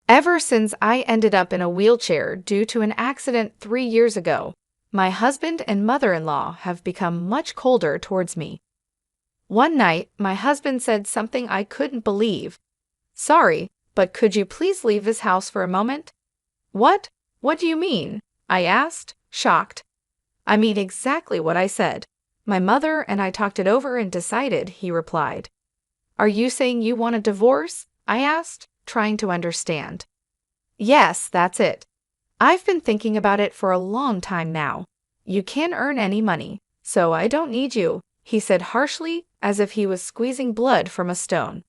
Ever since I ended up in a wheelchair due to an accident 3 years ago, my husband and mother-in-law have become much colder towards me. One night, my husband said something I couldn't believe. "Sorry, but could you please leave this house for a moment?" "What? What do you mean?" I asked, shocked. "I mean exactly what I said. My mother and I talked it over and decided," he replied. "Are you saying you want a divorce?" I asked, trying to understand. "Yes, that's it. I've been thinking about it for a long time now. You can't earn any money, so I don't need you," he said harshly, as if he was squeezing blood from a stone.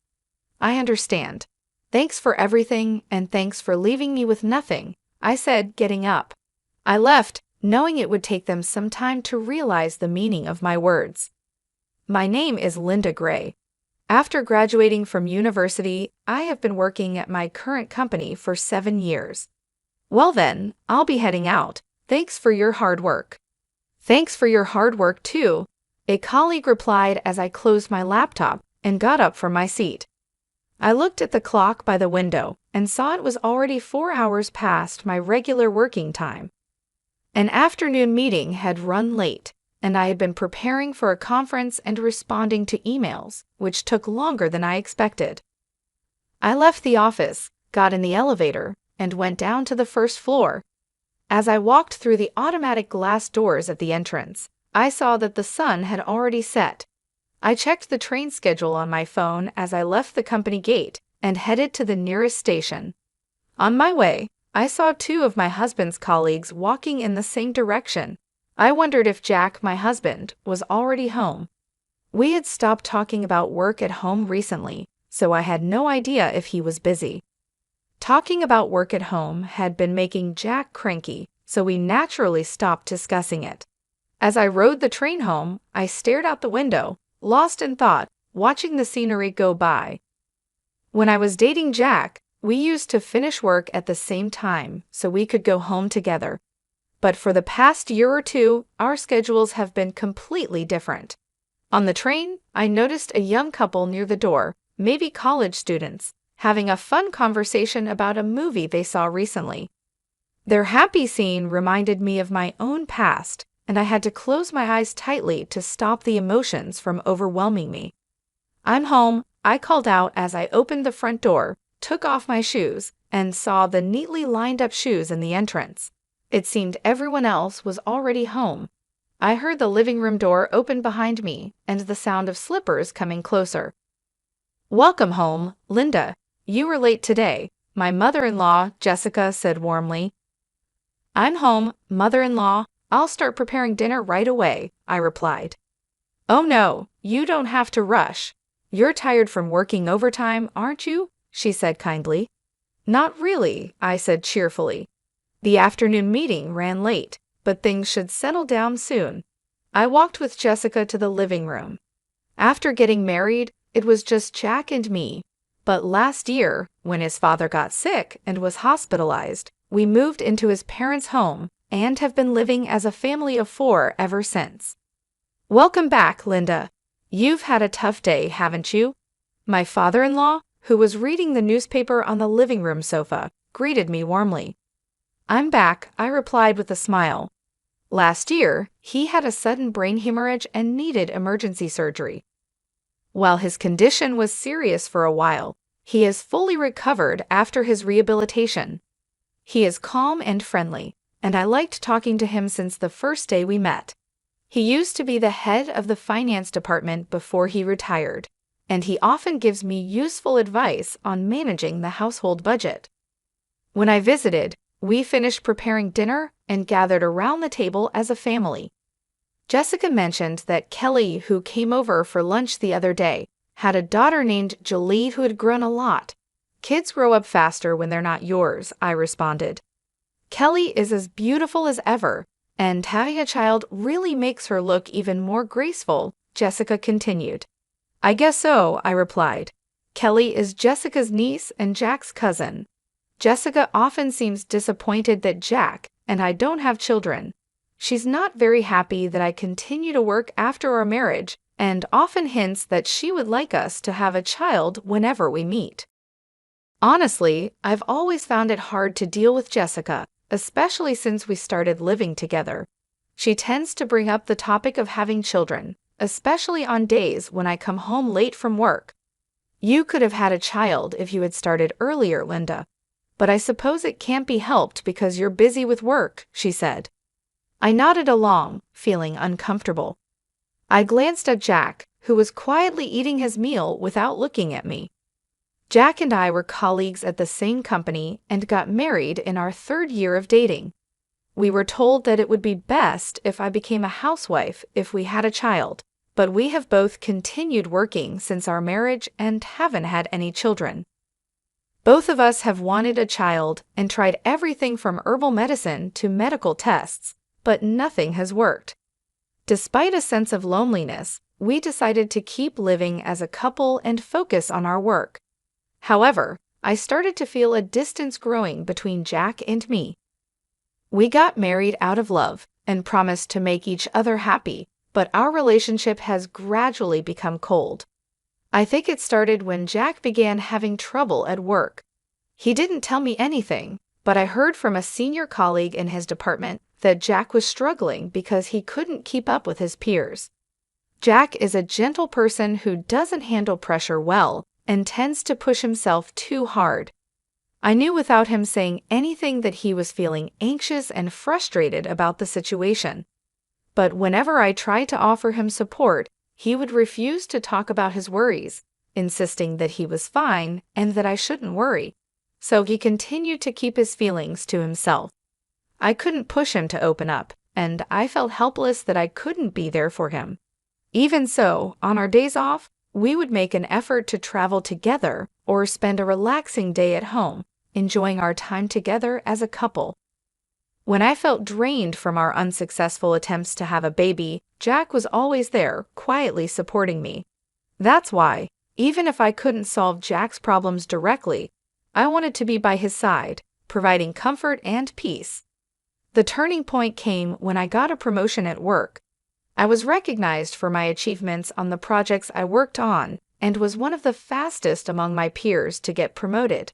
"I understand. Thanks for everything, and thanks for leaving me with nothing," I said, getting up. I left, knowing it would take them some time to realize the meaning of my words. My name is Linda Gray. After graduating from university, I have been working at my current company for 7 years. "Well then, I'll be heading out. Thanks for your hard work." "Thanks for your hard work too," a colleague replied as I closed my laptop and got up from my seat. I looked at the clock by the window and saw it was already 4 hours past my regular working time. An afternoon meeting had run late, and I had been preparing for a conference and responding to emails, which took longer than I expected. I left the office, got in the elevator, and went down to the first floor. As I walked through the automatic glass doors at the entrance, I saw that the sun had already set. I checked the train schedule on my phone as I left the company gate and headed to the nearest station. On my way, I saw 2 of my husband's colleagues walking in the same direction. I wondered if Jack, my husband, was already home. We had stopped talking about work at home recently, so I had no idea if he was busy. Talking about work at home had been making Jack cranky, so we naturally stopped discussing it. As I rode the train home, I stared out the window, lost in thought, watching the scenery go by. When I was dating Jack, we used to finish work at the same time so we could go home together. But for the past year or two, our schedules have been completely different. On the train, I noticed a young couple near the door, maybe college students, having a fun conversation about a movie they saw recently. Their happy scene reminded me of my own past, and I had to close my eyes tightly to stop the emotions from overwhelming me. "I'm home," I called out as I opened the front door, took off my shoes, and saw the neatly lined up shoes in the entrance. It seemed everyone else was already home. I heard the living room door open behind me and the sound of slippers coming closer. "Welcome home, Linda. You were late today," my mother-in-law, Jessica, said warmly. "I'm home, mother-in-law. I'll start preparing dinner right away," I replied. "Oh no, you don't have to rush. You're tired from working overtime, aren't you?" she said kindly. "Not really," I said cheerfully. "The afternoon meeting ran late, but things should settle down soon." I walked with Jessica to the living room. After getting married, it was just Jack and me. But last year, when his father got sick and was hospitalized, we moved into his parents' home and have been living as a family of 4 ever since. "Welcome back, Linda. You've had a tough day, haven't you?" My father-in-law, who was reading the newspaper on the living room sofa, greeted me warmly. "I'm back," I replied with a smile. Last year, he had a sudden brain hemorrhage and needed emergency surgery. While his condition was serious for a while, he is fully recovered after his rehabilitation. He is calm and friendly, and I liked talking to him since the first day we met. He used to be the head of the finance department before he retired, and he often gives me useful advice on managing the household budget. When I visited, we finished preparing dinner and gathered around the table as a family. Jessica mentioned that Kelly, who came over for lunch the other day, had a daughter named Jolie who had grown a lot. "Kids grow up faster when they're not yours," I responded. "Kelly is as beautiful as ever, and having a child really makes her look even more graceful," Jessica continued. "I guess so," I replied. "Kelly is Jessica's niece and Jack's cousin. Jessica often seems disappointed that Jack and I don't have children. She's not very happy that I continue to work after our marriage and often hints that she would like us to have a child whenever we meet." Honestly, I've always found it hard to deal with Jessica, especially since we started living together. She tends to bring up the topic of having children, especially on days when I come home late from work. You could have had a child if you had started earlier, Linda. But I suppose it can't be helped because you're busy with work, she said. I nodded along, feeling uncomfortable. I glanced at Jack, who was quietly eating his meal without looking at me. Jack and I were colleagues at the same company and got married in our 3rd year of dating. We were told that it would be best if I became a housewife if we had a child, but we have both continued working since our marriage and haven't had any children. Both of us have wanted a child and tried everything from herbal medicine to medical tests, but nothing has worked. Despite a sense of loneliness, we decided to keep living as a couple and focus on our work. However, I started to feel a distance growing between Jack and me. We got married out of love and promised to make each other happy, but our relationship has gradually become cold. I think it started when Jack began having trouble at work. He didn't tell me anything, but I heard from a senior colleague in his department that Jack was struggling because he couldn't keep up with his peers. Jack is a gentle person who doesn't handle pressure well and tends to push himself too hard. I knew without him saying anything that he was feeling anxious and frustrated about the situation. But whenever I tried to offer him support, he would refuse to talk about his worries, insisting that he was fine and that I shouldn't worry. So he continued to keep his feelings to himself. I couldn't push him to open up, and I felt helpless that I couldn't be there for him. Even so, on our days off, we would make an effort to travel together or spend a relaxing day at home, enjoying our time together as a couple. When I felt drained from our unsuccessful attempts to have a baby, Jack was always there, quietly supporting me. That's why, even if I couldn't solve Jack's problems directly, I wanted to be by his side, providing comfort and peace. The turning point came when I got a promotion at work. I was recognized for my achievements on the projects I worked on and was one of the fastest among my peers to get promoted.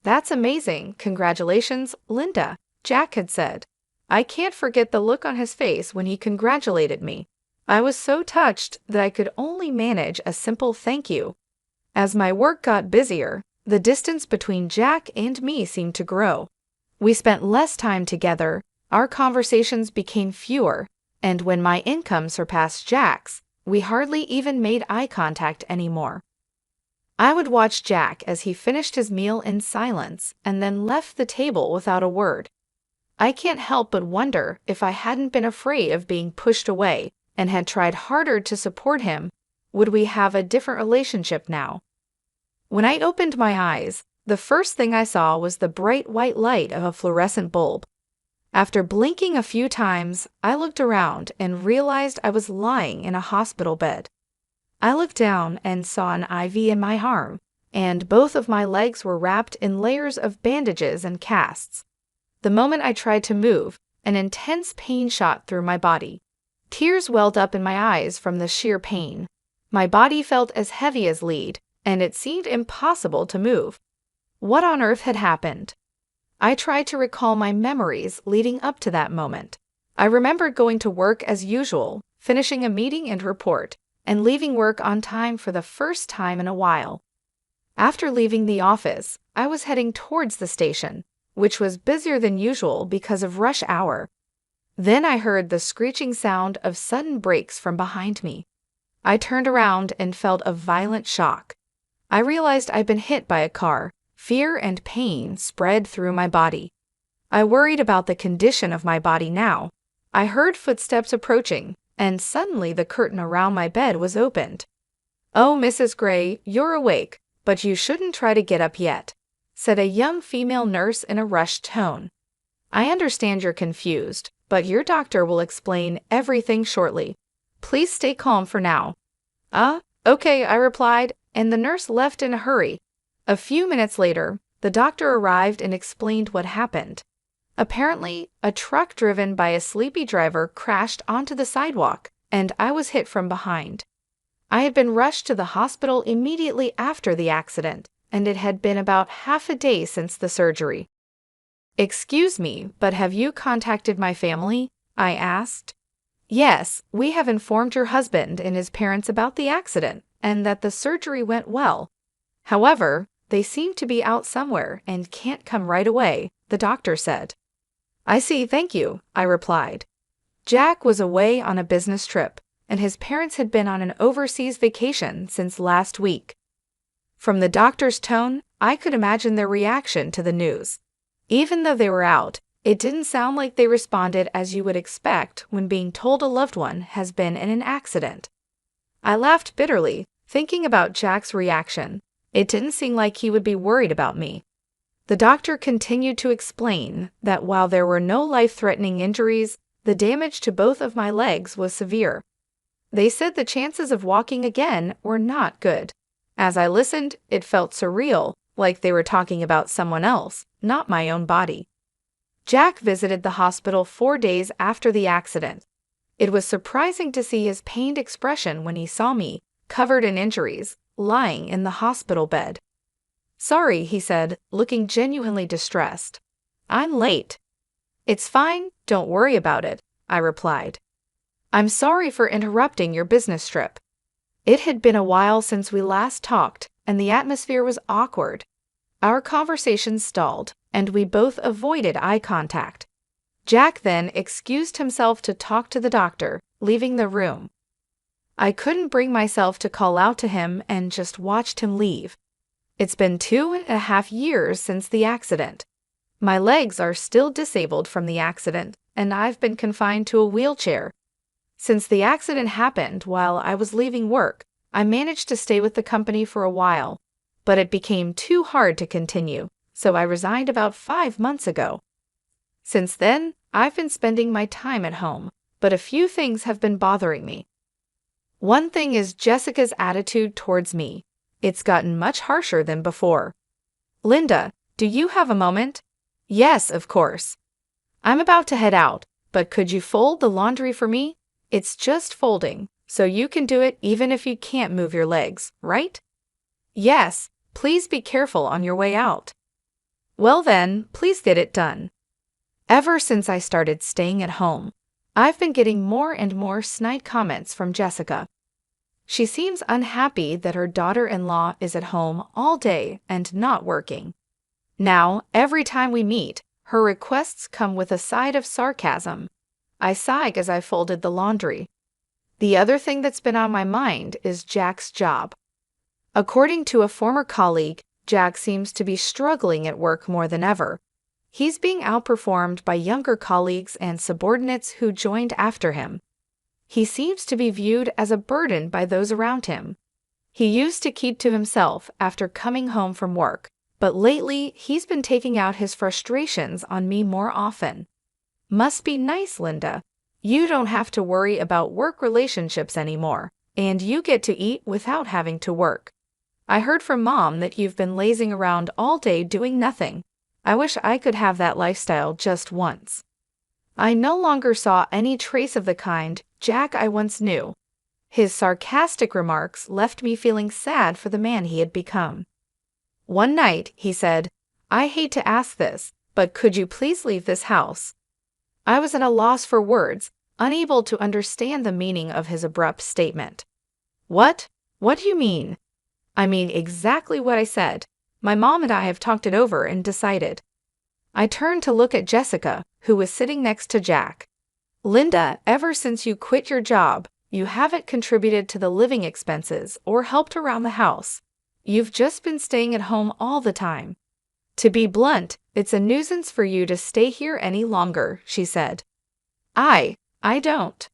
That's amazing, congratulations, Linda, Jack had said. I can't forget the look on his face when he congratulated me. I was so touched that I could only manage a simple thank you. As my work got busier, the distance between Jack and me seemed to grow. We spent less time together, our conversations became fewer, and when my income surpassed Jack's, we hardly even made eye contact anymore. I would watch Jack as he finished his meal in silence and then left the table without a word. I can't help but wonder if I hadn't been afraid of being pushed away and had tried harder to support him, would we have a different relationship now? When I opened my eyes, the first thing I saw was the bright white light of a fluorescent bulb. After blinking a few times, I looked around and realized I was lying in a hospital bed. I looked down and saw an IV in my arm, and both of my legs were wrapped in layers of bandages and casts. The moment I tried to move, an intense pain shot through my body. Tears welled up in my eyes from the sheer pain. My body felt as heavy as lead, and it seemed impossible to move. What on earth had happened? I tried to recall my memories leading up to that moment. I remembered going to work as usual, finishing a meeting and report, and leaving work on time for the first time in a while. After leaving the office, I was heading towards the station, which was busier than usual because of rush hour. Then I heard the screeching sound of sudden brakes from behind me. I turned around and felt a violent shock. I realized I'd been hit by a car. Fear and pain spread through my body. I worried about the condition of my body now. I heard footsteps approaching, and suddenly the curtain around my bed was opened. "Oh, Mrs. Gray, you're awake, but you shouldn't try to get up yet," said a young female nurse in a rushed tone. "I understand you're confused, but your doctor will explain everything shortly. Please stay calm for now." Okay, I replied, and the nurse left in a hurry. A few minutes later, the doctor arrived and explained what happened. Apparently, a truck driven by a sleepy driver crashed onto the sidewalk, and I was hit from behind. I had been rushed to the hospital immediately after the accident, and it had been about half a day since the surgery. "Excuse me, but have you contacted my family?" I asked. "Yes, we have informed your husband and his parents about the accident and that the surgery went well. However, they seem to be out somewhere and can't come right away," the doctor said. "I see, thank you," I replied. Jack was away on a business trip, and his parents had been on an overseas vacation since last week. From the doctor's tone, I could imagine their reaction to the news. Even though they were out, it didn't sound like they responded as you would expect when being told a loved one has been in an accident. I laughed bitterly, thinking about Jack's reaction. It didn't seem like he would be worried about me. The doctor continued to explain that while there were no life-threatening injuries, the damage to both of my legs was severe. They said the chances of walking again were not good. As I listened, it felt surreal, like they were talking about someone else, not my own body. Jack visited the hospital 4 days after the accident. It was surprising to see his pained expression when he saw me, covered in injuries, lying in the hospital bed. "Sorry," he said, looking genuinely distressed. "I'm late." "It's fine, don't worry about it," I replied. "I'm sorry for interrupting your business trip." It had been a while since we last talked, and the atmosphere was awkward. Our conversation stalled, and we both avoided eye contact. Jack then excused himself to talk to the doctor, leaving the room. I couldn't bring myself to call out to him and just watched him leave. It's been 2.5 years since the accident. My legs are still disabled from the accident, and I've been confined to a wheelchair. Since the accident happened while I was leaving work, I managed to stay with the company for a while, but it became too hard to continue, so I resigned about 5 months ago. Since then, I've been spending my time at home, but a few things have been bothering me. One thing is Jessica's attitude towards me. It's gotten much harsher than before. "Linda, do you have a moment?" "Yes, of course." "I'm about to head out, but could you fold the laundry for me? It's just folding, so you can do it even if you can't move your legs, right?" "Yes, please be careful on your way out." "Well then, please get it done." Ever since I started staying at home, I've been getting more and more snide comments from Jessica. She seems unhappy that her daughter-in-law is at home all day and not working. Now, every time we meet, her requests come with a side of sarcasm. I sighed as I folded the laundry. The other thing that's been on my mind is Jack's job. According to a former colleague, Jack seems to be struggling at work more than ever. He's being outperformed by younger colleagues and subordinates who joined after him. He seems to be viewed as a burden by those around him. He used to keep to himself after coming home from work, but lately he's been taking out his frustrations on me more often. "Must be nice, Linda. You don't have to worry about work relationships anymore, and you get to eat without having to work. I heard from Mom that you've been lazing around all day doing nothing. I wish I could have that lifestyle just once." I no longer saw any trace of the kind Jack I once knew. His sarcastic remarks left me feeling sad for the man he had become. One night, he said, "I hate to ask this, but could you please leave this house?" I was at a loss for words, unable to understand the meaning of his abrupt statement. "What? What do you mean?" "I mean exactly what I said. My mom and I have talked it over and decided." I turned to look at Jessica, who was sitting next to Jack. "Linda, ever since you quit your job, you haven't contributed to the living expenses or helped around the house. You've just been staying at home all the time. To be blunt, it's a nuisance for you to stay here any longer," she said. I don't.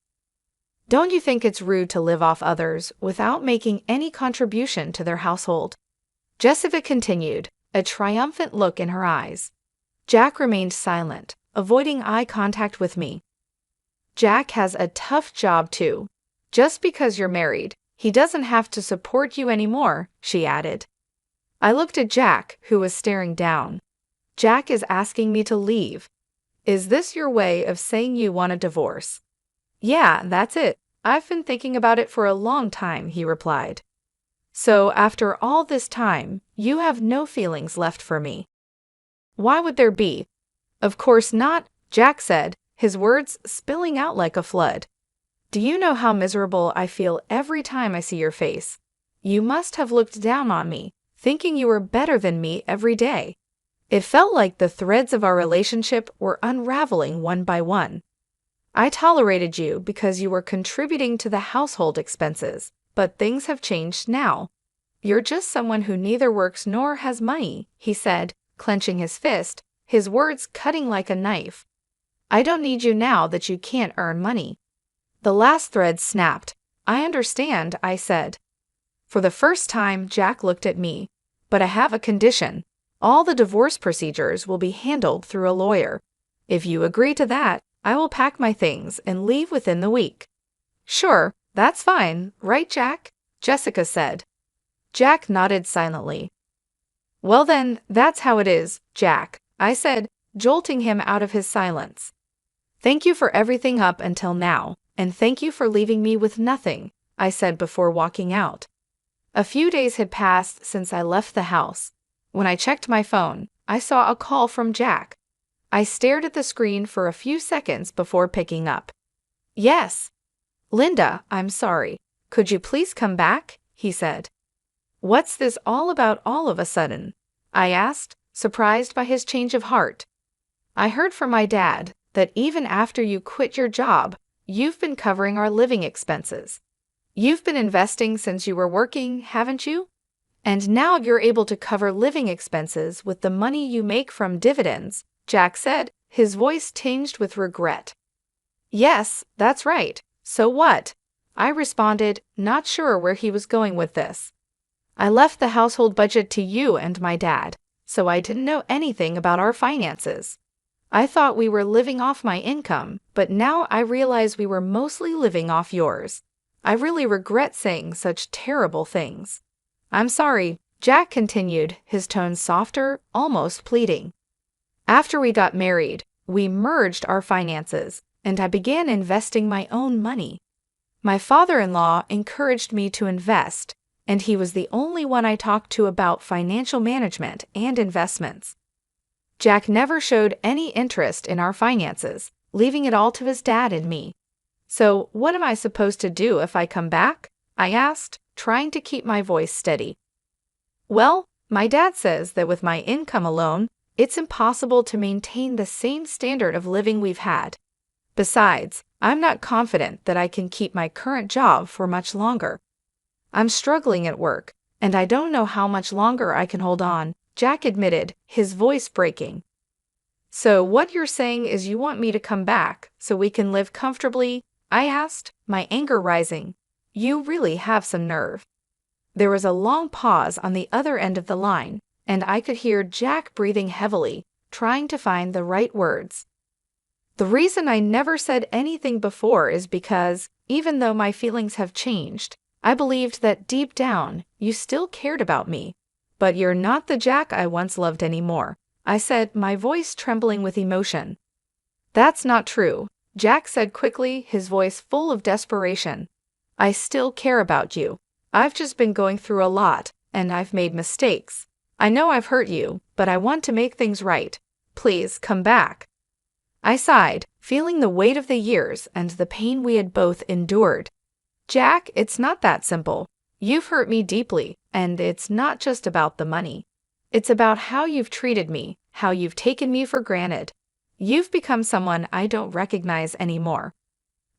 Don't you think it's rude to live off others without making any contribution to their household?" Jessica continued, a triumphant look in her eyes. Jack remained silent, avoiding eye contact with me. "Jack has a tough job too. Just because you're married, he doesn't have to support you anymore," she added. I looked at Jack, who was staring down. "Jack is asking me to leave. Is this your way of saying you want a divorce?" "Yeah, that's it. I've been thinking about it for a long time," he replied. "So after all this time, You have no feelings left for me." "Why would there be?" "Of course not," Jack said, his words spilling out like a flood. "Do you know how miserable I feel every time I see your face? You must have looked down on me, thinking you were better than me every day. It felt like the threads of our relationship were unraveling one by one. I tolerated you because you were contributing to the household expenses, but things have changed now. You're just someone who neither works nor has money," he said, clenching his fist, his words cutting like a knife. "I don't need you now that you can't earn money." The last thread snapped. "I understand," I said. For the first time, Jack looked at me. "But I have a condition. All the divorce procedures will be handled through a lawyer. If you agree to that, I will pack my things and leave within the week." "Sure, that's fine, right, Jack?" Jessica said. Jack nodded silently. "Well then, that's how it is, Jack," I said, jolting him out of his silence. "Thank you for everything up until now, and thank you for leaving me with nothing," I said before walking out. A few days had passed since I left the house. When I checked my phone, I saw a call from Jack. I stared at the screen for a few seconds before picking up. "Yes." "Linda, I'm sorry. Could you please come back?" he said. "What's this all about all of a sudden?" I asked, surprised by his change of heart. "I heard from my dad that even after you quit your job, you've been covering our living expenses. You've been investing since you were working, haven't you? And now you're able to cover living expenses with the money you make from dividends," Jack said, his voice tinged with regret. "Yes, that's right. So what?" I responded, not sure where he was going with this. "I left the household budget to you and my dad, so I didn't know anything about our finances. I thought we were living off my income, but now I realize we were mostly living off yours. I really regret saying such terrible things." "I'm sorry," Jack continued, his tone softer, almost pleading. "After we got married, we merged our finances, and I began investing my own money. My father-in-law encouraged me to invest, and he was the only one I talked to about financial management and investments. Jack never showed any interest in our finances, leaving it all to his dad and me. So what am I supposed to do if I come back?" I asked, trying to keep my voice steady. "Well, my dad says that with my income alone, it's impossible to maintain the same standard of living we've had. Besides, I'm not confident that I can keep my current job for much longer. I'm struggling at work, and I don't know how much longer I can hold on," Jack admitted, his voice breaking. "So what you're saying is you want me to come back so we can live comfortably?" I asked, my anger rising. "You really have some nerve." There was a long pause on the other end of the line, and I could hear Jack breathing heavily, trying to find the right words. "The reason I never said anything before is because, even though my feelings have changed, I believed that deep down you still cared about me. But you're not the Jack I once loved anymore," I said, my voice trembling with emotion. "That's not true," Jack said quickly, his voice full of desperation. "I still care about you. I've just been going through a lot, and I've made mistakes. I know I've hurt you, but I want to make things right. Please come back." I sighed, feeling the weight of the years and the pain we had both endured. "Jack, it's not that simple. You've hurt me deeply, and it's not just about the money. It's about how you've treated me, how you've taken me for granted. You've become someone I don't recognize anymore."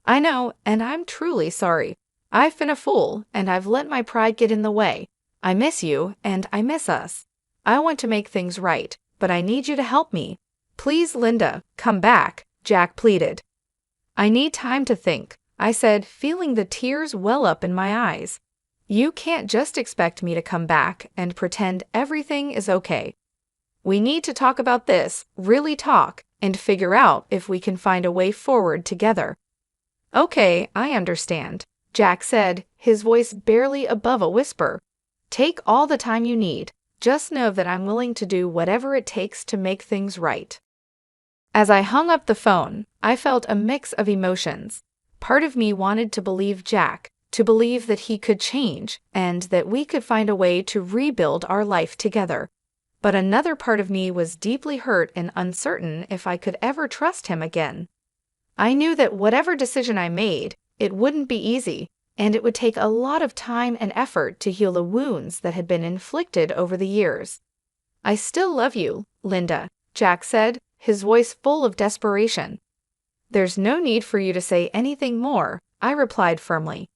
"I know, and I'm truly sorry. I've been a fool, and I've let my pride get in the way. I miss you, and I miss us. I want to make things right, but I need you to help me. Please, Linda, come back," Jack pleaded. "I need time to think," I said, feeling the tears well up in my eyes. "You can't just expect me to come back and pretend everything is okay. We need to talk about this, really talk, and figure out if we can find a way forward together." "Okay, I understand," Jack said, his voice barely above a whisper. "Take all the time you need. Just know that I'm willing to do whatever it takes to make things right." As I hung up the phone, I felt a mix of emotions. Part of me wanted to believe Jack, to believe that he could change and that we could find a way to rebuild our life together. But another part of me was deeply hurt and uncertain if I could ever trust him again. I knew that whatever decision I made, it wouldn't be easy, and it would take a lot of time and effort to heal the wounds that had been inflicted over the years. "I still love you, Linda," Jack said, his voice full of desperation. "There's no need for you to say anything more," I replied firmly.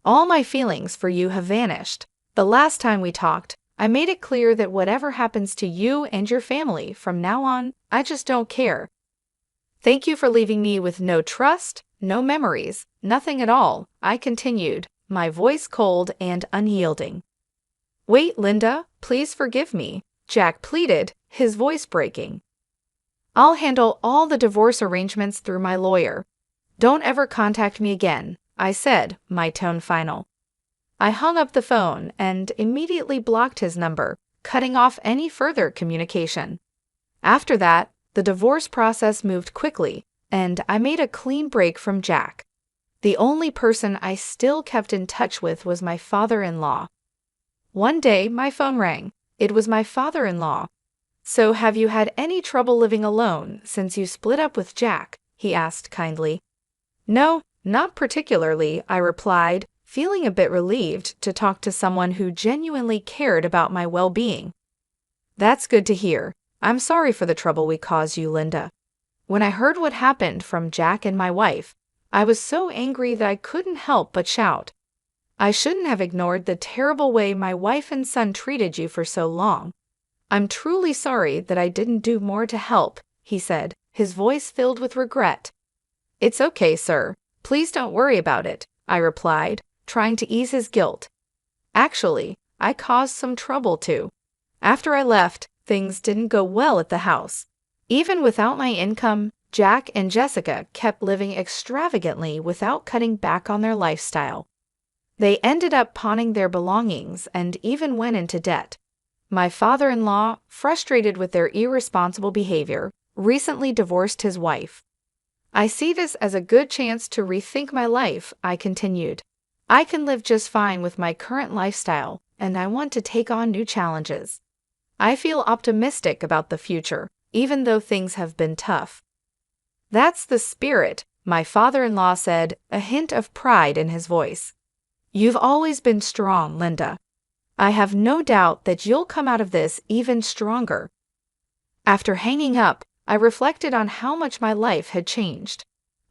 "All my feelings for you have vanished. The last time we talked, I made it clear that whatever happens to you and your family from now on, I just don't care. Thank you for leaving me with no trust, no memories, nothing at all," I continued, my voice cold and unyielding. "Wait, Linda, please forgive me," Jack pleaded, his voice breaking. "I'll handle all the divorce arrangements through my lawyer. Don't ever contact me again," I said, my tone final. I hung up the phone and immediately blocked his number, cutting off any further communication. After that, the divorce process moved quickly, and I made a clean break from Jack. The only person I still kept in touch with was my father-in-law. One day, my phone rang. It was my father-in-law. "So have you had any trouble living alone since you split up with Jack?" he asked kindly. "No, not particularly," I replied, feeling a bit relieved to talk to someone who genuinely cared about my well-being. "That's good to hear. I'm sorry for the trouble we caused you, Linda." When I heard what happened from Jack and my wife, I was so angry that I couldn't help but shout. "I shouldn't have ignored the terrible way my wife and son treated you for so long. I'm truly sorry that I didn't do more to help," he said, his voice filled with regret. "It's okay, sir. Please don't worry about it," I replied, trying to ease his guilt. "Actually, I caused some trouble too. After I left, things didn't go well at the house. Even without my income, Jack and Jessica kept living extravagantly without cutting back on their lifestyle. They ended up pawning their belongings and even went into debt. My father-in-law, frustrated with their irresponsible behavior, recently divorced his wife. I see this as a good chance to rethink my life," I continued. "I can live just fine with my current lifestyle, and I want to take on new challenges. I feel optimistic about the future, even though things have been tough." "That's the spirit," my father-in-law said, a hint of pride in his voice. "You've always been strong, Linda. I have no doubt that you'll come out of this even stronger." After hanging up, I reflected on how much my life had changed.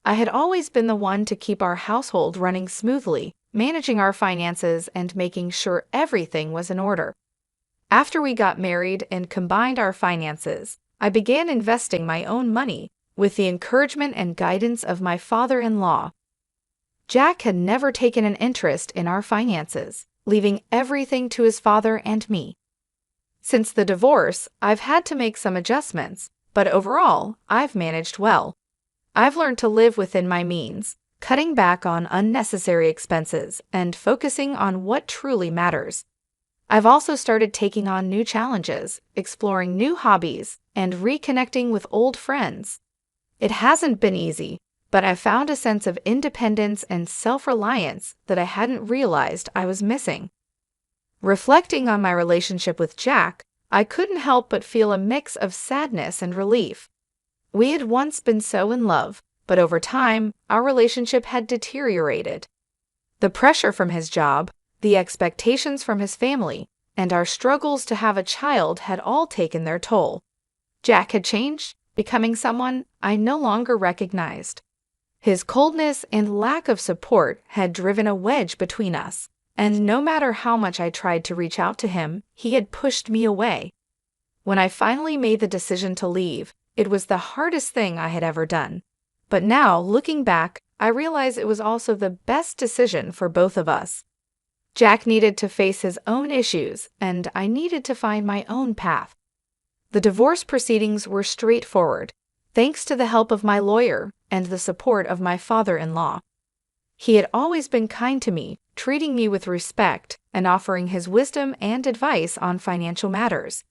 I had always been the one to keep our household running smoothly, managing our finances and making sure everything was in order. After we got married and combined our finances, I began investing my own money with the encouragement and guidance of my father-in-law. Jack had never taken an interest in our finances, leaving everything to his father and me. Since the divorce, I've had to make some adjustments, but overall, I've managed well. I've learned to live within my means, cutting back on unnecessary expenses and focusing on what truly matters. I've also started taking on new challenges, exploring new hobbies, and reconnecting with old friends. It hasn't been easy, but I've found a sense of independence and self-reliance that I hadn't realized I was missing. Reflecting on my relationship with Jack, I couldn't help but feel a mix of sadness and relief. We had once been so in love, but over time, our relationship had deteriorated. The pressure from his job, the expectations from his family, and our struggles to have a child had all taken their toll. Jack had changed, becoming someone I no longer recognized. His coldness and lack of support had driven a wedge between us, and no matter how much I tried to reach out to him, he had pushed me away. When I finally made the decision to leave, it was the hardest thing I had ever done. But now, looking back, I realize it was also the best decision for both of us. Jack needed to face his own issues, and I needed to find my own path. The divorce proceedings were straightforward, thanks to the help of my lawyer and the support of my father-in-law. He had always been kind to me, treating me with respect and offering his wisdom and advice on financial matters.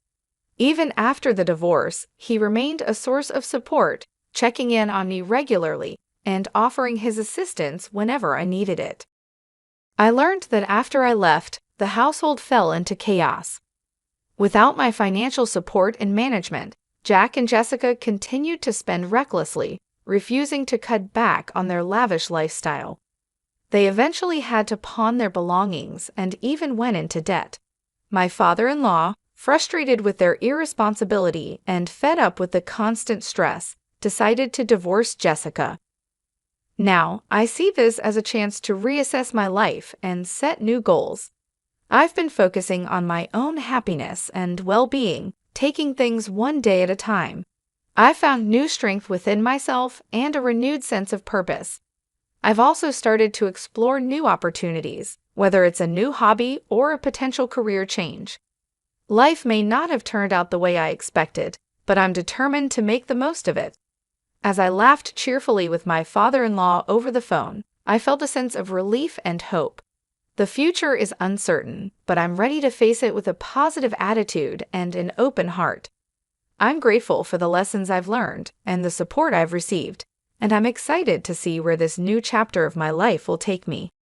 Even after the divorce, he remained a source of support, checking in on me regularly and offering his assistance whenever I needed it. I learned that after I left, the household fell into chaos. Without my financial support and management, Jack and Jessica continued to spend recklessly, refusing to cut back on their lavish lifestyle. They eventually had to pawn their belongings and even went into debt. My father-in-law, frustrated with their irresponsibility and fed up with the constant stress, decided to divorce Jessica. Now, I see this as a chance to reassess my life and set new goals. I've been focusing on my own happiness and well-being, taking things one day at a time. I've found new strength within myself and a renewed sense of purpose. I've also started to explore new opportunities, whether it's a new hobby or a potential career change. Life may not have turned out the way I expected, but I'm determined to make the most of it. As I laughed cheerfully with my father-in-law over the phone, I felt a sense of relief and hope. The future is uncertain, but I'm ready to face it with a positive attitude and an open heart. I'm grateful for the lessons I've learned and the support I've received, and I'm excited to see where this new chapter of my life will take me.